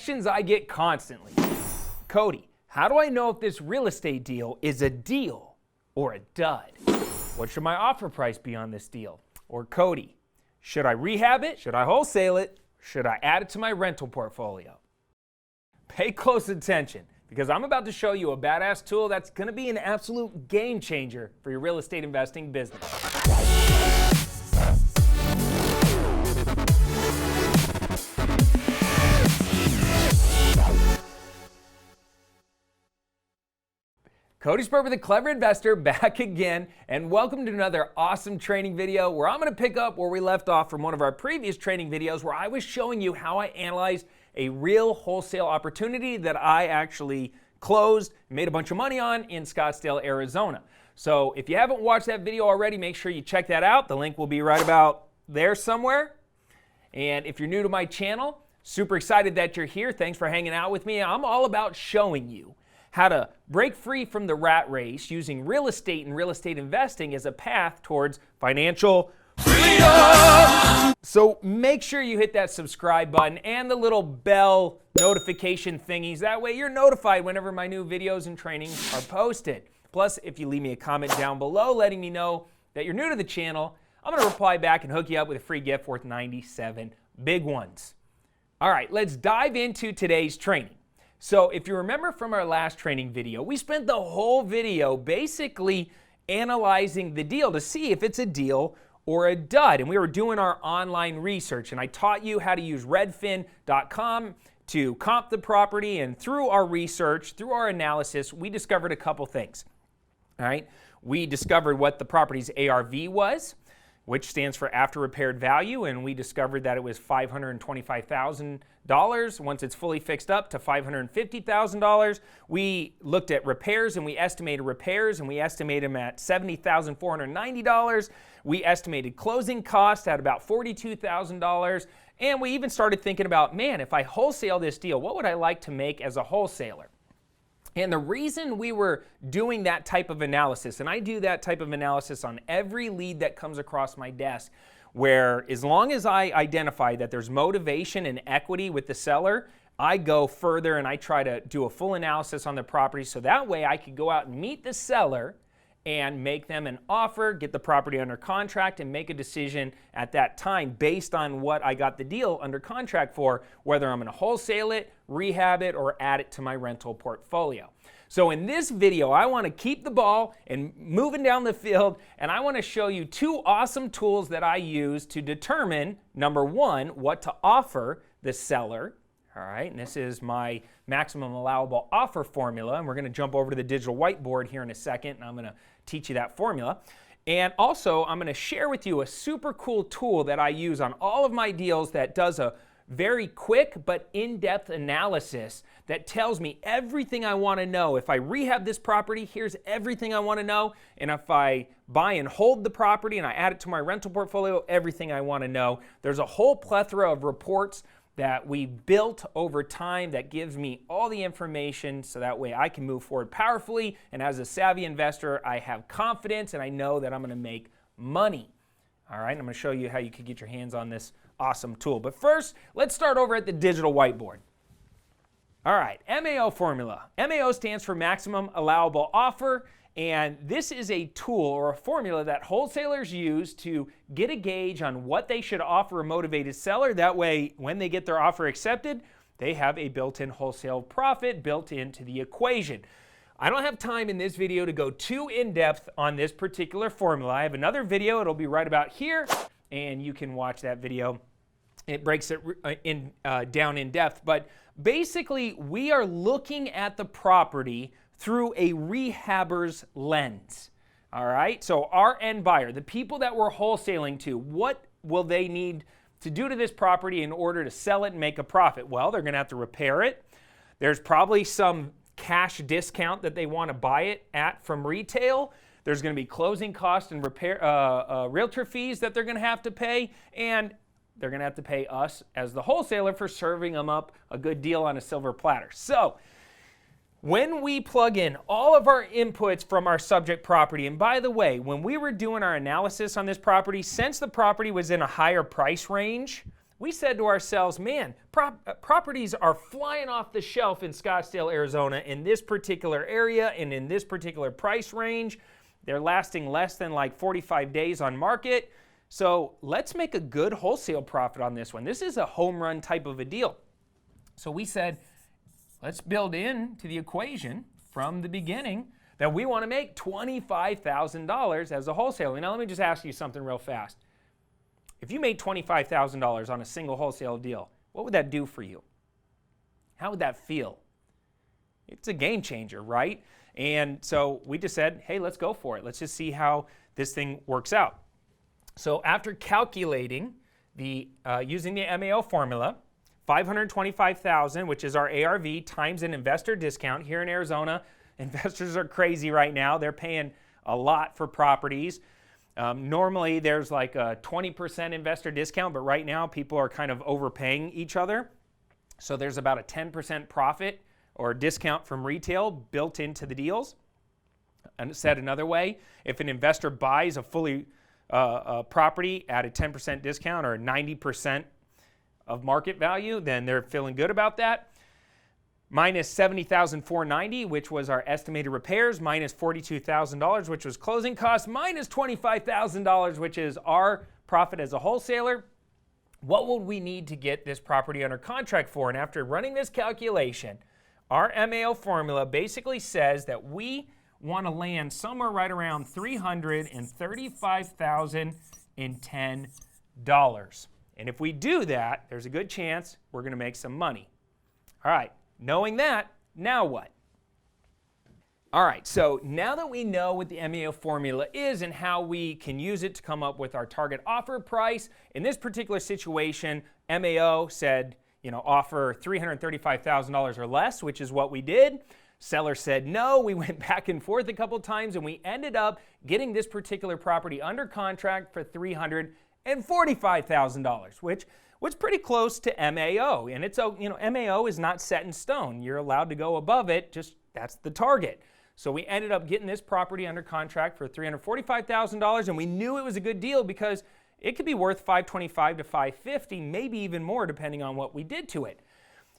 questions I get constantly. Cody, how do I know if this real estate deal is a deal or a dud? What should my offer price be on this deal? Or Cody, should I rehab it? Should I wholesale it? Should I add it to my rental portfolio? Pay close attention because I'm about to show you a badass tool that's going to be an absolute game changer for your real estate investing business. Cody Sperber, the Clever Investor, back again, and welcome to another awesome training video where I'm going to pick up where we left off from one of our previous training videos where I was showing you how I analyzed a real wholesale opportunity that I actually closed and made a bunch of money on in Scottsdale, Arizona. So if you haven't watched that video already, make sure you check that out. The link will be right about there somewhere. And if you're new to my channel, super excited that you're here. Thanks for hanging out with me. I'm all about showing you how to break free from the rat race using real estate and real estate investing as a path towards financial freedom. So make sure you hit that subscribe button and the little bell notification thingies. That way you're notified whenever my new videos and trainings are posted. Plus, if you leave me a comment down below letting me know that you're new to the channel, I'm going to reply back and hook you up with a free gift worth 97 big ones. All right, let's dive into today's training. So if you remember from our last training video, we spent the whole video basically analyzing the deal to see if it's a deal or a dud. And we were doing our online research, and I taught you how to use redfin.com to comp the property. And through our research, through our analysis, we discovered a couple things. All right, we discovered what the property's ARV was, which stands for after repaired value, and we discovered that it was $525,000 once it's fully fixed up to $550,000. We looked at repairs and we estimated repairs and we estimated them at $70,490. We estimated closing costs at about $42,000. And we even started thinking about, man, if I wholesale this deal, what would I like to make as a wholesaler? And the reason we were doing that type of analysis, and I do that type of analysis on every lead that comes across my desk, where as long as I identify that there's motivation and equity with the seller, I go further and I try to do a full analysis on the property so that way I could go out and meet the seller and make them an offer, get the property under contract, and make a decision at that time based on what I got the deal under contract for, whether I'm going to wholesale it, rehab it, or add it to my rental portfolio. So in this video, I want to keep the ball and moving down the field, and I want to show you two awesome tools that I use to determine, number one, what to offer the seller. All right, and this is my maximum allowable offer formula, and we're going to jump over to the digital whiteboard here in a second, and I'm going to teach you that formula. And also, I'm going to share with you a super cool tool that I use on all of my deals that does a very quick but in-depth analysis that tells me everything I want to know. If I rehab this property, here's everything I want to know. And if I buy and hold the property and I add it to my rental portfolio, everything I want to know. There's a whole plethora of reports that we built over time that gives me all the information so that way I can move forward powerfully. And as a savvy investor, I have confidence and I know that I'm going to make money. All right, I'm going to show you how you can get your hands on this awesome tool. But first, let's start over at the digital whiteboard. All right, MAO formula. MAO stands for maximum allowable offer. And this is a tool or a formula that wholesalers use to get a gauge on what they should offer a motivated seller. That way, when they get their offer accepted, they have a built-in wholesale profit built into the equation. I don't have time in this video to go too in-depth on this particular formula. I have another video. It'll be right about here, and you can watch that video. It breaks it down in depth. But basically, we are looking at the property through a rehabber's lens. All right, so our end buyer, the people that we're wholesaling to, what will they need to do to this property in order to sell it and make a profit? Well, they're going to have to repair it. There's probably some cash discount that they want to buy it at from retail. There's going to be closing costs and repair realtor fees that they're going to have to pay, and they're going to have to pay us as the wholesaler for serving them up a good deal on a silver platter. So when we plug in all of our inputs from our subject property, and by the way, when we were doing our analysis on this property, since the property was in a higher price range, we said to ourselves, man, properties are flying off the shelf in Scottsdale, Arizona in this particular area and in this particular price range. They're lasting less than like 45 days on market. So let's make a good wholesale profit on this one. This is a home run type of a deal. So we said, let's build into the equation from the beginning that we want to make $25,000 as a wholesaler. Now let me just ask you something real fast. If you made $25,000 on a single wholesale deal, what would that do for you? How would that feel? It's a game changer, right? And so we just said, hey, let's go for it. Let's just see how this thing works out. So after calculating using the MAO formula, $525,000, which is our ARV, times an investor discount. Here in Arizona, investors are crazy right now. They're paying a lot for properties. Normally, there's like a 20% investor discount, but right now, people are kind of overpaying each other. So there's about a 10% profit or discount from retail built into the deals. And said another way, if an investor buys a fully property at a 10% discount or 90% of market value, then they're feeling good about that. Minus $70,490, which was our estimated repairs, minus $42,000, which was closing costs, minus $25,000, which is our profit as a wholesaler. What would we need to get this property under contract for? And after running this calculation, our MAO formula basically says that we want to land somewhere right around $335,010. And if we do that, there's a good chance we're going to make some money. All right. Knowing that, now what? All right, so now that we know what the MAO formula is and how we can use it to come up with our target offer price, in this particular situation, MAO said, offer $335,000 or less, which is what we did. Seller said no. We went back and forth a couple times, and we ended up getting this particular property under contract for $345,000, which was pretty close to MAO. And it's, MAO is not set in stone. You're allowed to go above it, just that's the target. So we ended up getting this property under contract for $345,000, and we knew it was a good deal because it could be worth $525,000 to $550,000, maybe even more depending on what we did to it.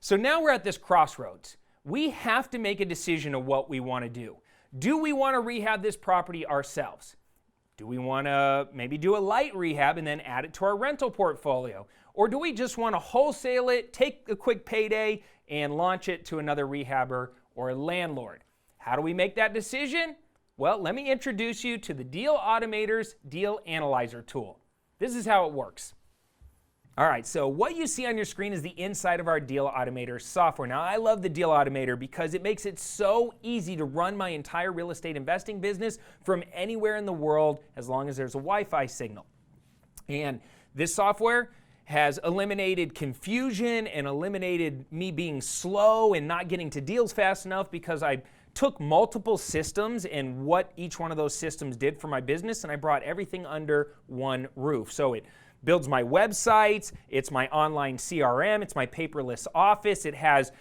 So now we're at this crossroads. We have to make a decision of what we want to do. Do we want to rehab this property ourselves? Do we want to maybe do a light rehab and then add it to our rental portfolio? Or do we just want to wholesale it, take a quick payday, and launch it to another rehabber or a landlord? How do we make that decision? Well, let me introduce you to the Deal Automator's Deal Analyzer tool. This is how it works. All right, so what you see on your screen is the inside of our Deal Automator software. Now, I love the Deal Automator because it makes it so easy to run my entire real estate investing business from anywhere in the world as long as there's a Wi-Fi signal. And this software has eliminated confusion and eliminated me being slow and not getting to deals fast enough because I took multiple systems and what each one of those systems did for my business, and I brought everything under one roof. So it builds my websites, it's my online CRM, it's my paperless office, it has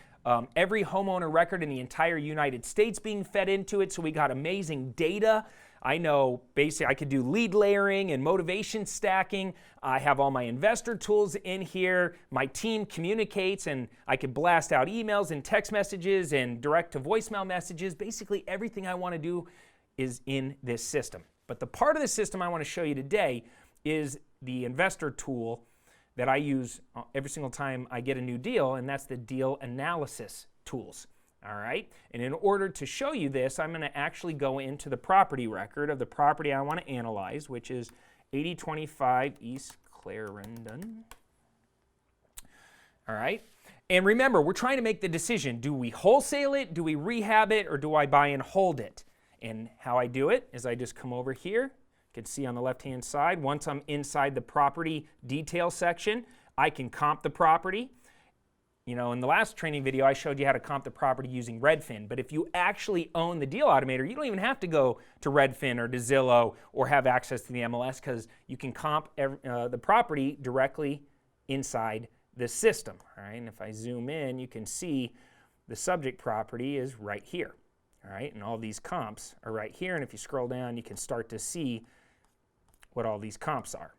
every homeowner record in the entire United States being fed into it, so we got amazing data. I know basically I could do lead layering and motivation stacking. I have all my investor tools in here. My team communicates, and I could blast out emails and text messages and direct to voicemail messages. Basically everything I want to do is in this system. But the part of the system I want to show you today is the investor tool that I use every single time I get a new deal, and that's the Deal Analysis tools. All right, and in order to show you this, I'm going to actually go into the property record of the property I want to analyze, which is 8025 East Clarendon. All right, and remember, we're trying to make the decision. Do we wholesale it, do we rehab it, or do I buy and hold it? And how I do it is I just come over here. You can see on the left-hand side, once I'm inside the property detail section, I can comp the property. In the last training video, I showed you how to comp the property using Redfin. But if you actually own the Deal Automator, you don't even have to go to Redfin or to Zillow or have access to the MLS because you can comp the property directly inside the system. All right, and if I zoom in, you can see the subject property is right here. All right, and all these comps are right here. And if you scroll down, you can start to see what all these comps are.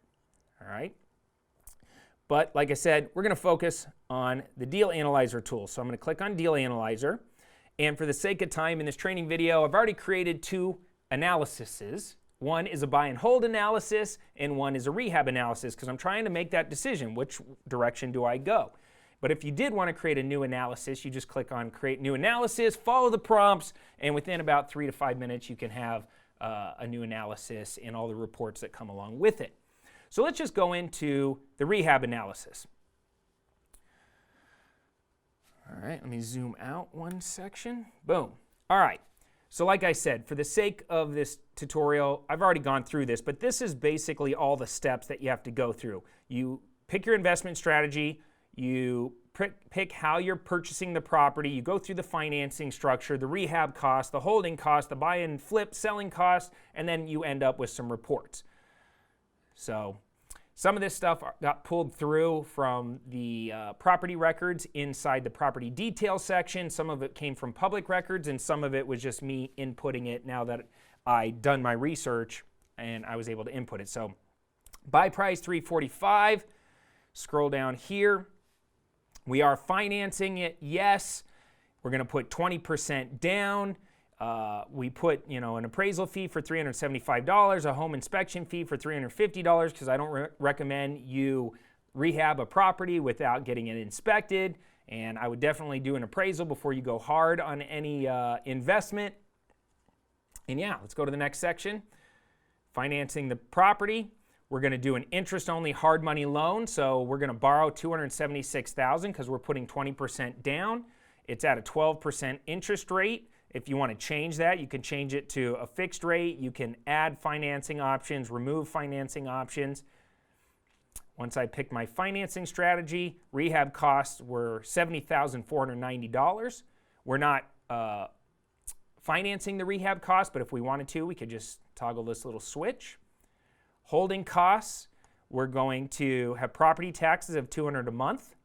All right. But like I said, we're going to focus on the Deal Analyzer tool. So I'm going to click on Deal Analyzer. And for the sake of time in this training video, I've already created two analyses. One is a buy and hold analysis, and one is a rehab analysis, because I'm trying to make that decision. Which direction do I go? But if you did want to create a new analysis, you just click on Create New Analysis, follow the prompts, and within about 3 to 5 minutes, you can have a new analysis and all the reports that come along with it. So let's just go into the rehab analysis. All right, let me zoom out one section. Boom. All right. So like I said, for the sake of this tutorial, I've already gone through this, but this is basically all the steps that you have to go through. You pick your investment strategy, you pick how you're purchasing the property, you go through the financing structure, the rehab cost, the holding cost, the buy and flip selling cost, and then you end up with some reports. So some of this stuff got pulled through from the property records inside the property detail section. Some of it came from public records, and some of it was just me inputting it now that I'd done my research and I was able to input it. So buy price $345. Scroll down here. We are financing it, yes. We're going to put 20% down. We put, an appraisal fee for $375, a home inspection fee for $350, because I don't recommend you rehab a property without getting it inspected. And I would definitely do an appraisal before you go hard on any investment. And yeah, let's go to the next section. Financing the property. We're going to do an interest-only hard money loan. So we're going to borrow $276,000 because we're putting 20% down. It's at a 12% interest rate. If you want to change that, you can change it to a fixed rate. You can add financing options, remove financing options. Once I picked my financing strategy, rehab costs were $70,490. We're not financing the rehab cost, but if we wanted to, we could just toggle this little switch. Holding costs, we're going to have property taxes of $200 a month.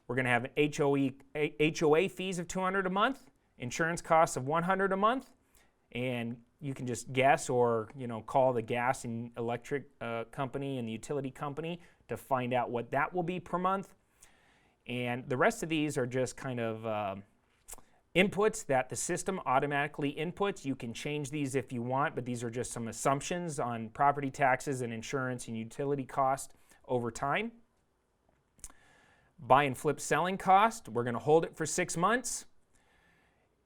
We're going to have HOA fees of $200 a month, insurance costs of $100 a month, and you can just guess or call the gas and electric company and the utility company to find out what that will be per month. And the rest of these are just kind of inputs that the system automatically inputs. You can change these if you want, but these are just some assumptions on property taxes and insurance and utility cost over time. Buy and flip selling cost, we're going to hold it for 6 months.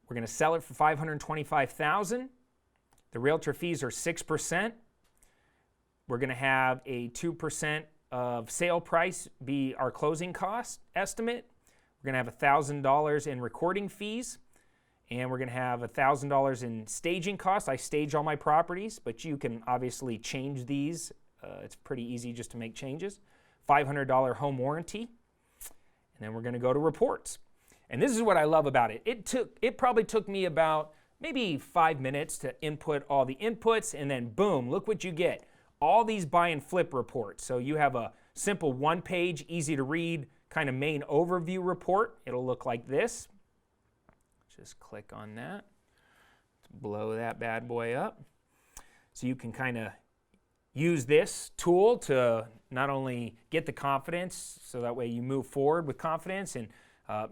We're going to sell it for $525,000. The realtor fees are 6%. We're going to have a 2% of sale price be our closing cost estimate. We're going to have $1,000 in recording fees, and we're going to have $1,000 in staging costs. I stage all my properties, but you can obviously change these. It's pretty easy just to make changes. $500 home warranty, and then we're going to go to reports. And this is what I love about it. It probably took me about maybe 5 minutes to input all the inputs, and then boom, look what you get. All these buy and flip reports. So you have a simple one-page, easy to read, kind of main overview report. It'll look like this. Just click on that. Blow that bad boy up. So you can kind of use this tool to not only get the confidence, so that way you move forward with confidence and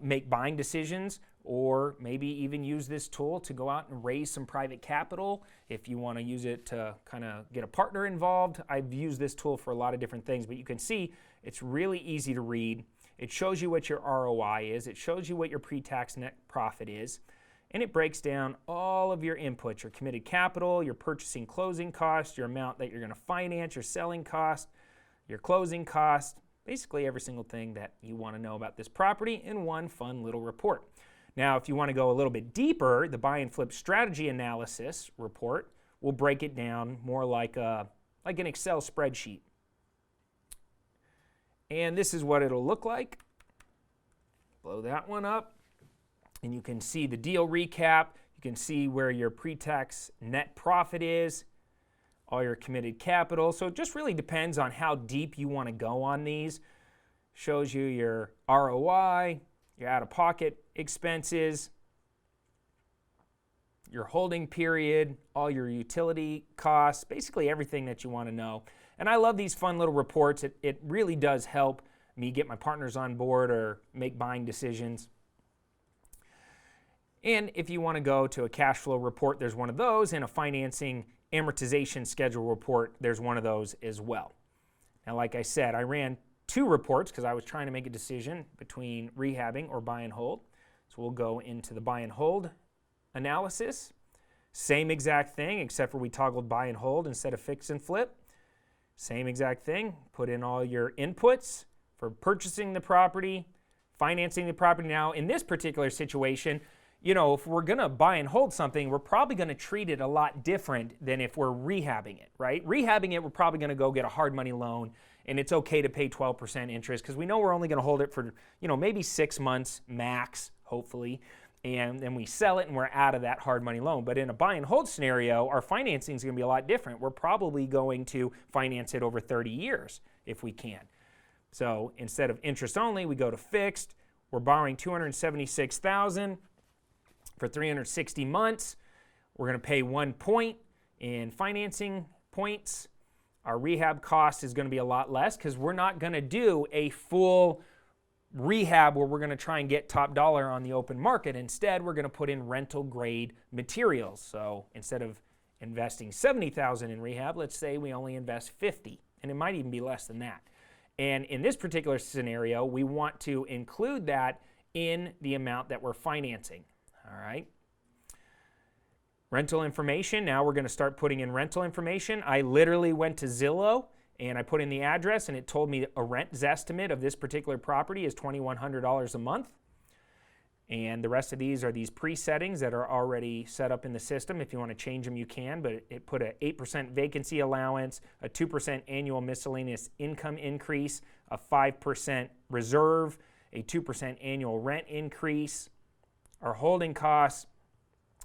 make buying decisions, or maybe even use this tool to go out and raise some private capital. If you want to use it to kind of get a partner involved, I've used this tool for a lot of different things, but you can see it's really easy to read. It shows you what your ROI is. It shows you what your pre-tax net profit is. And it breaks down all of your inputs, your committed capital, your purchasing closing cost, your amount that you're going to finance, your selling cost, your closing cost, basically every single thing that you want to know about this property in one fun little report. Now, if you want to go a little bit deeper, the buy and flip strategy analysis report will break it down more like an Excel spreadsheet. And this is what it'll look like. Blow that one up. And you can see the deal recap. You can see where your pre-tax net profit is, all your committed capital. So it just really depends on how deep you want to go on these. Shows you your ROI, your out-of-pocket expenses, your holding period, all your utility costs, basically everything that you want to know. And I love these fun little reports. It really does help me get my partners on board or make buying decisions. And if you want to go to a cash flow report, there's one of those, and a financing amortization schedule report, there's one of those as well. Now, like I said, I ran 2 reports because I was trying to make a decision between rehabbing or buy and hold. So we'll go into the buy and hold analysis. Same exact thing, except for we toggled buy and hold instead of fix and flip. Same exact thing. Put in all your inputs for purchasing the property, financing the property. Now, in this particular situation, if we're going to buy and hold something, we're probably going to treat it a lot different than if we're rehabbing it, right? Rehabbing it, we're probably going to go get a hard money loan, and it's okay to pay 12% interest because we know we're only going to hold it for, maybe 6 months max, hopefully, and then we sell it and we're out of that hard money loan. But in a buy and hold scenario, our financing is going to be a lot different. We're probably going to finance it over 30 years if we can. So instead of interest only, we go to fixed. We're borrowing $276,000 for 360 months. We're going to pay 1 point in financing points. Our rehab cost is going to be a lot less because we're not going to do a full rehab where we're going to try and get top dollar on the open market. Instead, we're going to put in rental grade materials. So instead of investing $70,000 in rehab, let's say we only invest $50,000, and it might even be less than that. And in this particular scenario, we want to include that in the amount that we're financing. All right. Rental information. Now we're going to start putting in rental information. I literally went to Zillow and I put in the address and it told me a rent estimate of this particular property is $2,100 a month. And the rest of these are these pre-settings that are already set up in the system. If you want to change them, you can, but it put an 8% vacancy allowance, a 2% annual miscellaneous income increase, a 5% reserve, a 2% annual rent increase. Our holding costs,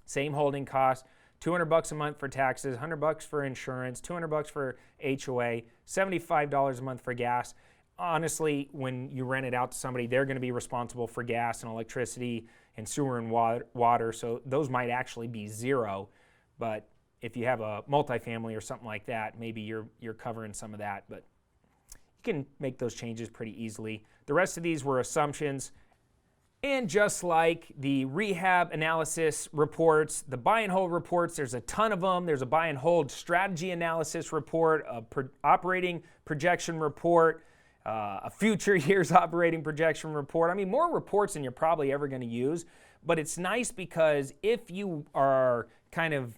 same holding costs, $200 a month for taxes, $100 for insurance, $200 for HOA, $75 a month for gas. Honestly, when you rent it out to somebody, they're going to be responsible for gas and electricity and sewer and water, so those might actually be zero. But if you have a multifamily or something like that, maybe you're covering some of that. But you can make those changes pretty easily. The rest of these were assumptions. And just like the rehab analysis reports, the buy and hold reports, there's a ton of them. There's a buy and hold strategy analysis report, a operating projection report, a future year's operating projection report. I mean, more reports than you're probably ever going to use. But it's nice because if you are kind of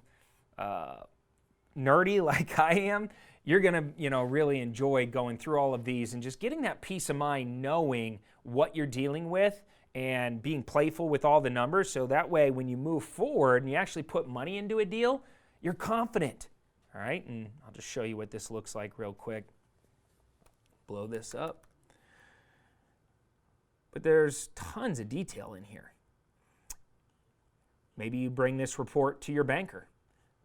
nerdy like I am, you're going to really enjoy going through all of these and just getting that peace of mind knowing what you're dealing with and being playful with all the numbers, so that way when you move forward and you actually put money into a deal, you're confident. All right, and I'll just show you what this looks like real quick. Blow this up. But there's tons of detail in here. Maybe you bring this report to your banker.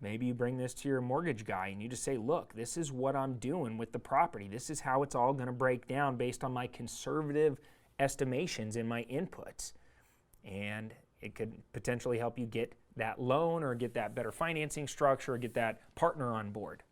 Maybe you bring this to your mortgage guy and you just say, look, this is what I'm doing with the property. This is how it's all going to break down based on my conservative estimations in my inputs, and it could potentially help you get that loan or get that better financing structure or get that partner on board.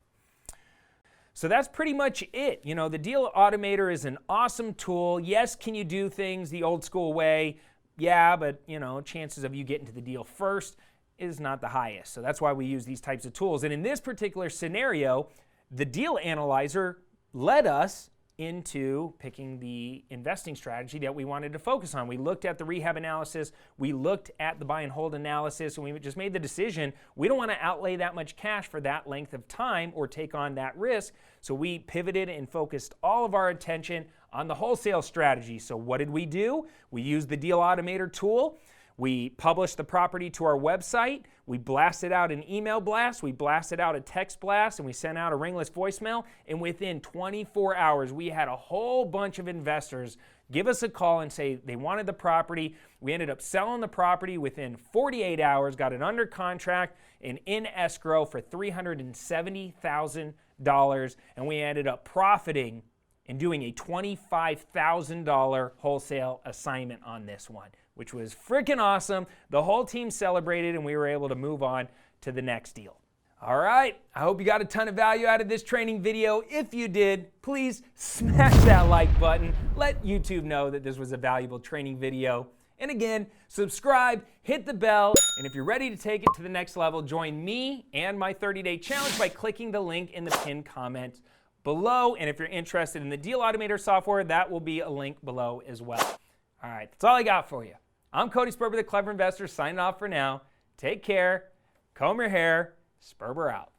So that's pretty much it. The Deal Automator is an awesome tool. Yes, can you do things the old school way? Yeah, but chances of you getting to the deal first is not the highest. So that's why we use these types of tools. And in this particular scenario, the deal analyzer led us into picking the investing strategy that we wanted to focus on. We looked at the rehab analysis, we looked at the buy and hold analysis, and we just made the decision we don't want to outlay that much cash for that length of time or take on that risk. So we pivoted and focused all of our attention on the wholesale strategy. So what did we do? We used the Deal Automator tool. We published the property to our website. We blasted out an email blast. We blasted out a text blast, and we sent out a ringless voicemail. And within 24 hours, we had a whole bunch of investors give us a call and say they wanted the property. We ended up selling the property within 48 hours, got it under contract and in escrow for $370,000. And we ended up profiting and doing a $25,000 wholesale assignment on this one, which was freaking awesome. The whole team celebrated and we were able to move on to the next deal. All right, I hope you got a ton of value out of this training video. If you did, please smash that like button. Let YouTube know that this was a valuable training video. And again, subscribe, hit the bell, and if you're ready to take it to the next level, join me and my 30-day challenge by clicking the link in the pinned comment below. And if you're interested in the Deal Automator software, that will be a link below as well. All right, that's all I got for you. I'm Cody Sperber, the Clever Investor, signing off for now. Take care, comb your hair, Sperber out.